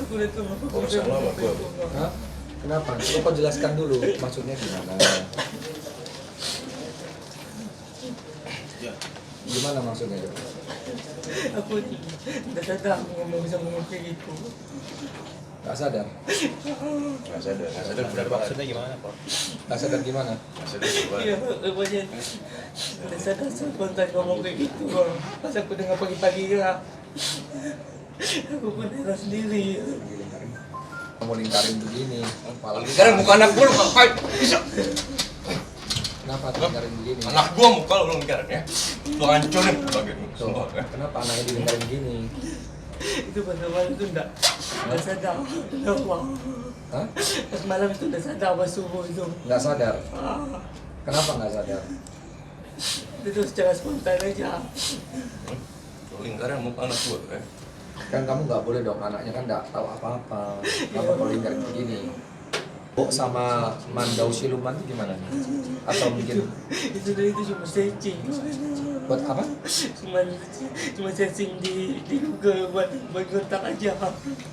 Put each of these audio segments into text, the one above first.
Aku udah tunggu. Urusan lo sama gue. Hah? Kenapa? Coba kau jelaskan dulu maksudnya gimana? Ya. Gimana maksudnya? Aku udah sadar aku ngomong bisa ngomong kayak gitu. Gak sadar? Nggak sadar benar banget. Maksudnya gimana, Pak? Gak sadar gimana? Nggak sadar gimana? Iya, pokoknya udah sadar spontan ngomong kayak gitu. Pas aku dengar pagi-pagi ya, aku pun heran sendiri. Kamu lingkarin begini. Kepala. Sekarang muka anak gue lu ngapain? Bisa. Kenapa lingkarin begini? Anak gue muka lu lingkarin ya. Lu hancurin bagian lu Tuh, semua ya. kenapa anaknya dilingkarin begini? Itu pas malam itu enggak sadar. Kenapa? Hah? Pas malam itu udah sadar pas subuh itu. Nggak sadar? Ah, Kenapa nggak sadar? itu secara spontan aja. Lu lingkarin muka anak gue ya. Kan kamu nggak boleh dong, anaknya kan nggak tahu apa-apa. Kenapa kau lingkarin begini? Oh, sama mandau siluman itu gimana? Atau mungkin Itu dari itu cuma searching. buat apa? Cuma searching di Google buat gertak aja.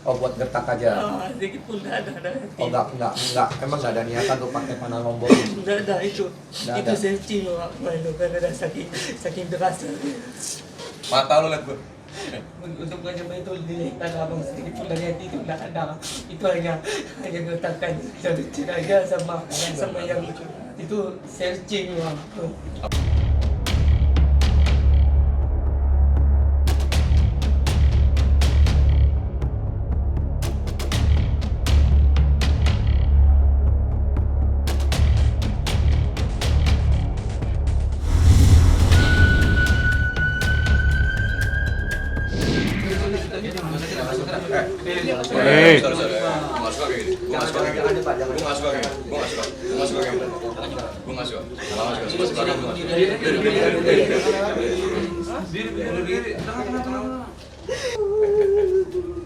Oh, buat gertak aja. Sedikit pun nggak ada. Oh, enggak, emang nggak ada niatan tuh pakai panah lombok. Nggak ada itu. Nggak Itu ada. searching loh, malu kan ada saking derasnya. Mata lu liat gue. Untuk mencoba itu dilihat abang sedikit pun dari hati itu nggak ada. Itu hanya gertakan lucu aja sama yang itu searching loh. Hei. Sorry. Gue nggak suka kayak gini. Gue nggak suka kayak gini. Gue nggak suka kayak gini. Gue nggak suka. Gue nggak suka kayak gini. Gue nggak suka. Suka kayak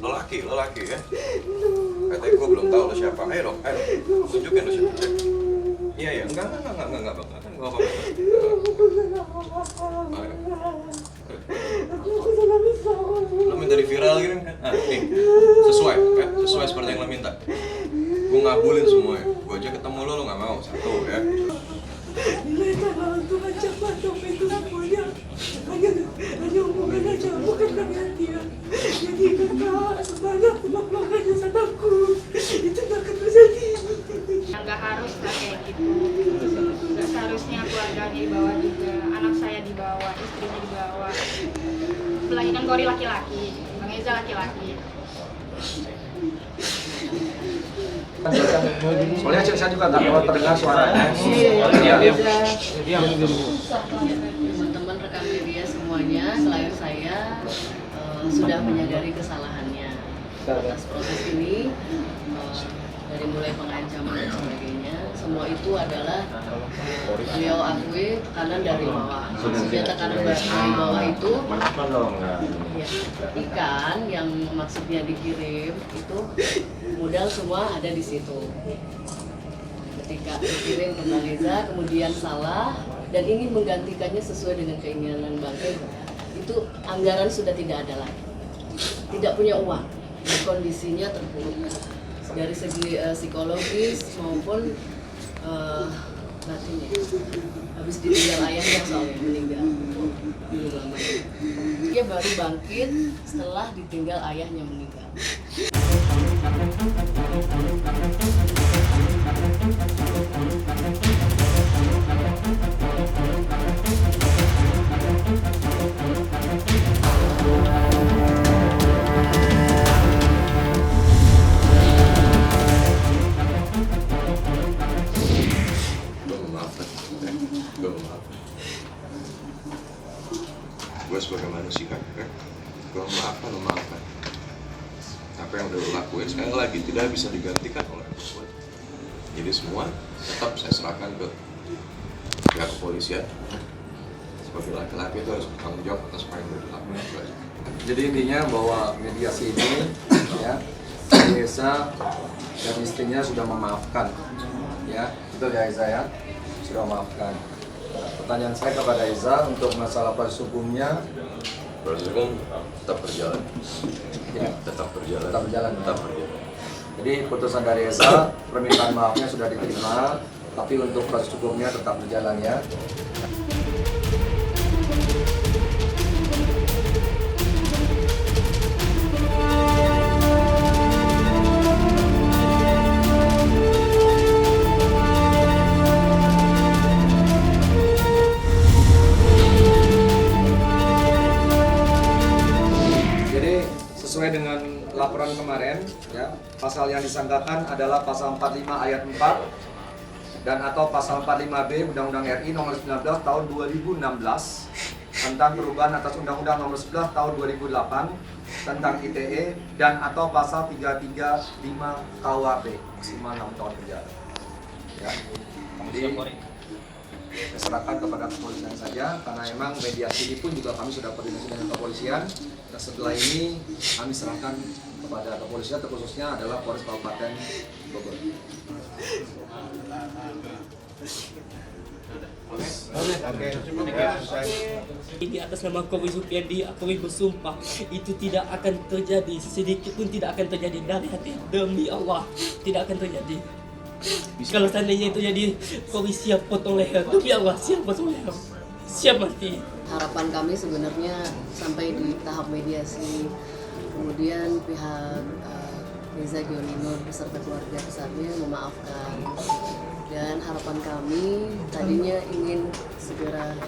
Lo laki ya. Katanya gue belum tahu lo siapa. Ayo dong. Tunjukin lo siapa. Iya. Enggak, Bang. Kan gue apa-apa. Lo minta di viral gini kan? Nah, nih, sesuai seperti yang lo minta. Gue ngabulin semuanya. Gue aja ketemu lo nggak mau. Satu ya. Nilai tanah untuk ajak patok itu semuanya hanya hubungan aja, bukan dari hati ya. Jadi kakak sebanyak makanya saya takut itu nggak akan terjadi. Nggak harus lah kayak gitu. Nggak seharusnya keluarganya dibawa juga, anak saya dibawa, istrinya dibawa. Apalagi kan Gori laki-laki, Bang Eza laki-laki. Soalnya saya juga nggak mau terdengar suaranya. Teman-teman rekan media semuanya, selain saya sudah menyadari kesalahannya atas proses ini, dari mulai pengancaman dan sebagainya, semua itu adalah beliau akui tekanan dari bawah. Maksudnya tekanan dari bawah itu ikan yang maksudnya dikirim itu modal semua ada di situ. Ketika dikirim ke Bang Eza, kemudian salah dan ingin menggantikannya sesuai dengan keinginan Bang Eza, itu anggaran sudah tidak ada lagi, tidak punya uang, dan kondisinya terpuruk dari segi psikologis maupun batinnya. Habis ditinggal ayahnya soalnya meninggal dulu lama. Dia baru bangkit setelah ditinggal ayahnya meninggal. Gue sebagai manusia gue maafkan. Apa yang udah lo lakuin sekali lagi tidak bisa digantikan oleh gue. Jadi semua tetap saya serahkan ke pihak kepolisian. Sebagai laki-laki itu harus bertanggung jawab atas apa yang udah dilakukan. Jadi intinya bahwa mediasi ini ya, Eza dan istrinya sudah memaafkan, ya, betul ya Eza ya, sudah memaafkan. Pertanyaan saya kepada Eza untuk masalah proses hukumnya. Proses hukum tetap berjalan. ya, tetap berjalan. tetap berjalan. Tetap berjalan. Jadi putusan dari Esa, permintaan maafnya sudah diterima, tapi untuk proses hukumnya tetap berjalan ya. Sesuai dengan laporan kemarin, ya, pasal yang disangkakan adalah pasal 45 ayat 4 dan atau pasal 45B Undang-Undang RI nomor 19 tahun 2016 tentang perubahan atas Undang-Undang nomor 11 tahun 2008 tentang ITE dan atau pasal 335 KUHP maksimal 6 tahun penjara. Ya. Jadi saya serahkan kepada kepolisian saja karena memang mediasi ini pun juga kami sudah koordinasi dengan kepolisian. Nah, setelah ini kami serahkan kepada kepolisian, terkhususnya adalah Polres Kabupaten Bogor. Di atas nama Kowi Supiandi, Kowi bersumpah itu tidak akan terjadi, sedikit pun tidak akan terjadi dari hati, demi Allah tidak akan terjadi. Kalau seandainya itu jadi, Kowi siap potong leher, demi Allah siap potong leher, siap mati. Harapan kami sebenarnya sampai di tahap mediasi, kemudian pihak Reza Gionino beserta keluarga besarnya memaafkan, dan harapan kami tadinya ingin segera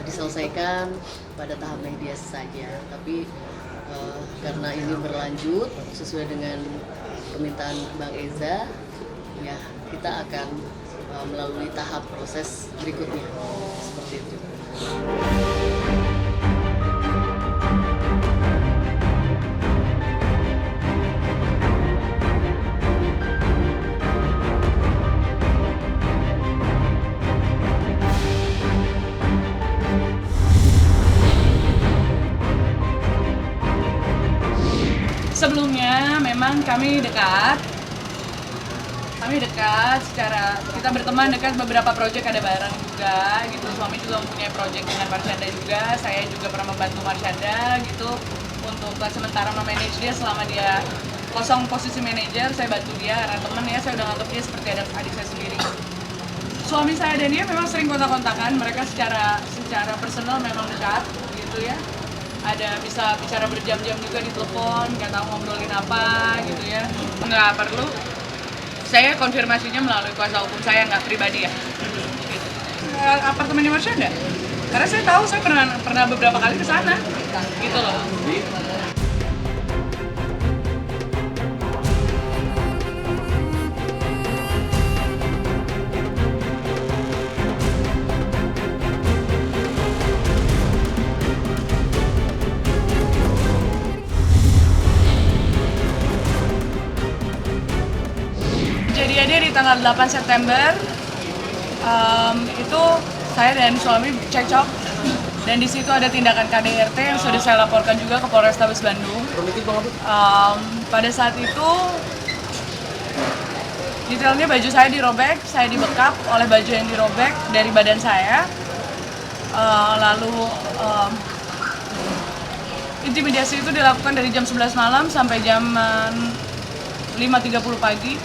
diselesaikan pada tahap mediasi saja, tapi karena ini berlanjut sesuai dengan permintaan Bang Eza, ya kita akan melalui tahap proses berikutnya seperti itu. Sebelumnya memang kami dekat secara kita berteman dekat, beberapa proyek ada bareng juga gitu. Suami juga mempunyai proyek dengan Marsyanda juga, saya juga pernah membantu Marsyanda gitu untuk sementara memanage dia selama dia kosong posisi manajer. Saya bantu dia karena temen ya, saya udah nganggap dia seperti adik saya sendiri. Suami saya dan dia memang sering kontak-kontakan, mereka secara personal memang dekat gitu ya. Ada bisa bicara berjam-jam juga di telepon, nggak tahu ngobrolin apa gitu ya. Nggak perlu, saya konfirmasinya melalui kuasa hukum saya, nggak pribadi ya. Gitu. Apartemennya Marsyanda, karena saya tahu, saya pernah beberapa kali ke sana, gitu loh. Kejadiannya di tanggal 8 September, itu saya dan suami cekcok, dan di situ ada tindakan KDRT yang sudah saya laporkan juga ke Polrestabes Bandung. Pada saat itu, detailnya baju saya dirobek, saya dibekap oleh baju yang dirobek dari badan saya. Lalu intimidasi itu dilakukan dari jam 11 malam sampai jam 5.30 pagi.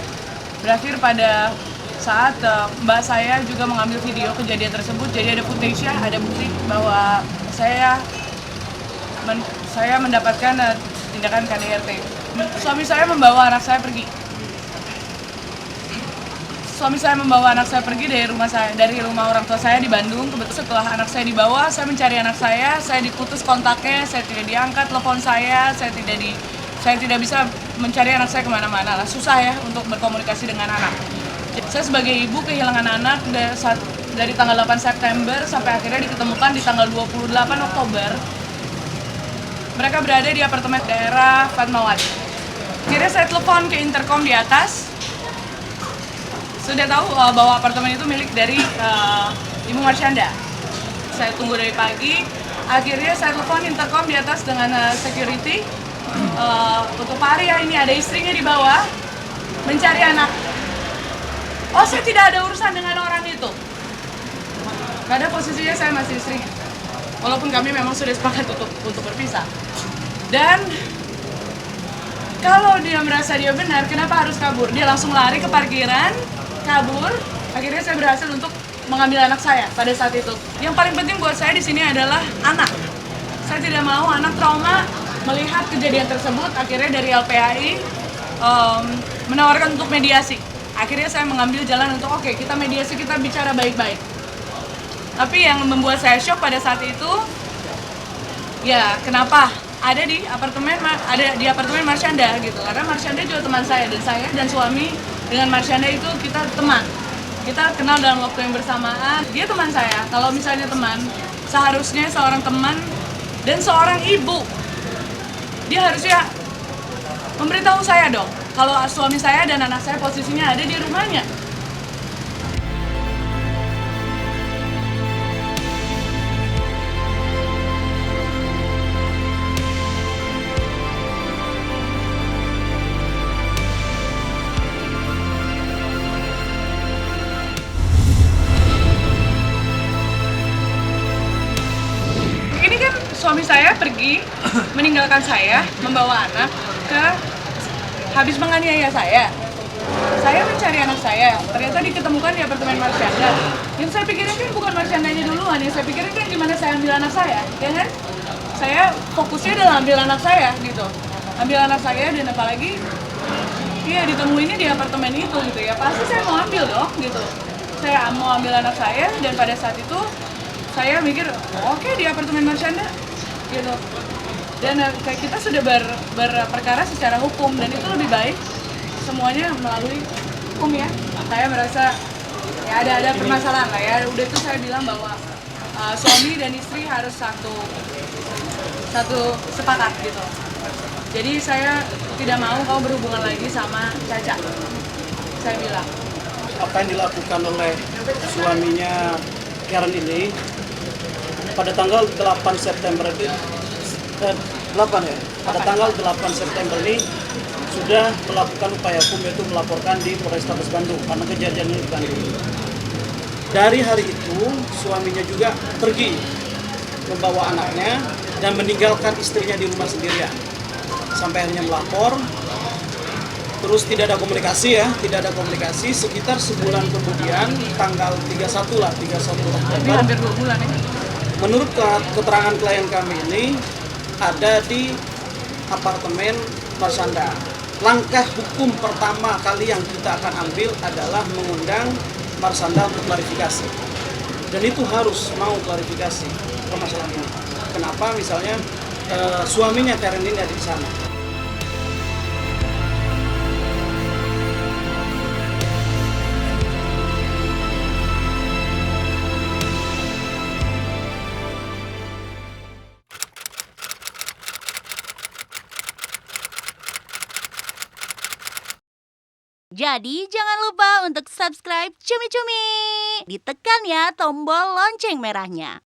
Berakhir pada saat mbak saya juga mengambil video kejadian tersebut. Jadi ada footage-nya, ada bukti bahwa saya mendapatkan tindakan KDRT. Suami saya membawa anak saya pergi. Suami saya membawa anak saya pergi dari rumah orang tua saya di Bandung. Kebetulan setelah anak saya dibawa, saya mencari anak saya diputus kontaknya, saya tidak diangkat telepon saya tidak bisa mencari anak saya kemana-mana lah, susah ya untuk berkomunikasi dengan anak. Saya sebagai ibu kehilangan anak dari tanggal 8 September sampai akhirnya diketemukan di tanggal 28 Oktober. Mereka berada di apartemen daerah Fatmawati. Akhirnya saya telepon ke intercom di atas. Sudah tahu bahwa apartemen itu milik dari Ibu Marsyanda. Saya tunggu dari pagi. Akhirnya saya telepon intercom di atas dengan security. Untuk Pak Arya ini ada istrinya di bawah mencari anak. Oh, saya tidak ada urusan dengan orang itu. Karena posisinya saya masih istrinya. Walaupun kami memang sudah sepakat untuk berpisah. Dan Kalau dia merasa dia benar, kenapa harus kabur? Dia langsung lari ke parkiran, kabur. Akhirnya saya berhasil untuk mengambil anak saya pada saat itu. Yang paling penting buat saya di sini adalah anak. Saya tidak mau anak trauma melihat kejadian tersebut. Akhirnya dari LPAI menawarkan untuk mediasi. Akhirnya saya mengambil jalan untuk oke, kita mediasi, kita bicara baik-baik. Tapi yang membuat saya shock pada saat itu, ya kenapa ada di apartemen Marsyanda gitu. Karena Marsyanda juga teman saya dan suami dengan Marsyanda itu kita teman. Kita kenal dalam waktu yang bersamaan. Dia teman saya. Kalau misalnya teman, seharusnya seorang teman dan seorang ibu, dia harusnya memberitahu saya dong. Kalau suami saya dan anak saya posisinya ada di rumahnya. Ini kan suami saya pergi meninggalkan saya, membawa anak habis menganiaya saya. Saya mencari anak saya, ternyata diketemukan di apartemen Marsyanda. Yang saya pikirin kan bukan Marsyandanya duluan, yang saya pikirin kan gimana saya ambil anak saya, ya kan? Saya fokusnya adalah ambil anak saya gitu. Ambil anak saya dan apalagi iya ditemuinnya di apartemen itu gitu ya. Pasti saya mau ambil dong gitu. Saya mau ambil anak saya dan pada saat itu saya mikir oke, di apartemen Marsyanda gitu. Dan kayak kita sudah berperkara secara hukum dan itu lebih baik semuanya melalui hukum ya. Saya merasa ya ada permasalahan lah ya. Udah itu saya bilang bahwa suami dan istri harus satu sepakat gitu. Jadi saya tidak mau kamu berhubungan lagi sama Caca. Saya bilang. Apa yang dilakukan oleh suaminya Karen ini pada tanggal 8 September ini, 8 ya? Pada tanggal 8 September ini sudah melakukan upaya hukum, yaitu melaporkan di Polrestabes Bandung karena kejadian ini di Bandung. Dari hari itu suaminya juga pergi membawa anaknya dan meninggalkan istrinya di rumah sendirian sampai akhirnya melapor. Terus tidak ada komunikasi ya, tidak ada komunikasi. Sekitar sebulan kemudian, tanggal 31 Oktober. Hampir 2 bulan ya. Menurut keterangan klien kami ini ada di apartemen Marsyanda. Langkah hukum pertama kali yang kita akan ambil adalah mengundang Marsyanda untuk klarifikasi. Dan itu harus mau klarifikasi permasalahan ini. Kenapa misalnya suaminya Karen ini ada di sana? Jadi jangan lupa untuk subscribe Cumi Cumi. Ditekan ya tombol lonceng merahnya.